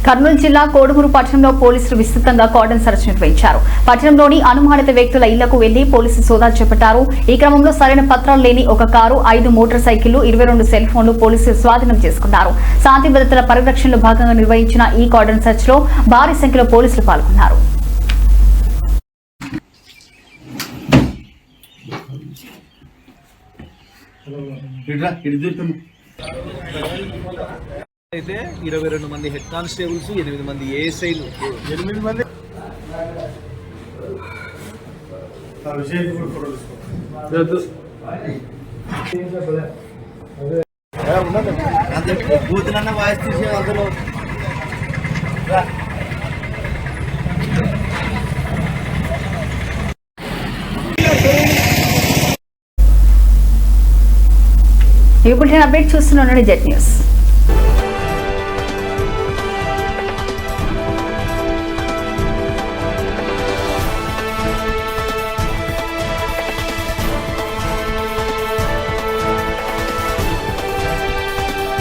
కర్నూలు జిల్లా కోడుమూరు పట్టణంలో పోలీసులు విస్తృతంగా కార్డన్ సెర్చ్ నిర్వహించారు. పట్టణంలోని అనుమానిత వ్యక్తుల ఇళ్లకు వెళ్లి పోలీసులు సోదాలు చేపట్టారు. ఈ క్రమంలో సరైన పత్రాలు లేని ఒక కారు, 5 మోటార్ సైకిళ్లు, 22 సెల్ ఫోన్లు పోలీసులు స్వాధీనం చేసుకున్నారు. శాంతి భద్రతల పరిరక్షణలో భాగంగా నిర్వహించిన ఈ కార్డన్ సెర్చ్ లో భారీ సంఖ్యలో పోలీసులు పాల్గొన్నారు. అయితే 22 మంది హెడ్ కానిస్టేబుల్స్, 8 మంది ఏఎస్ఐలు, 8 మంది బూతులన్న వాయిస్ తీసే అందులో ఈ బులెటిన్ అప్డేట్ చూస్తున్న జెట్ న్యూస్.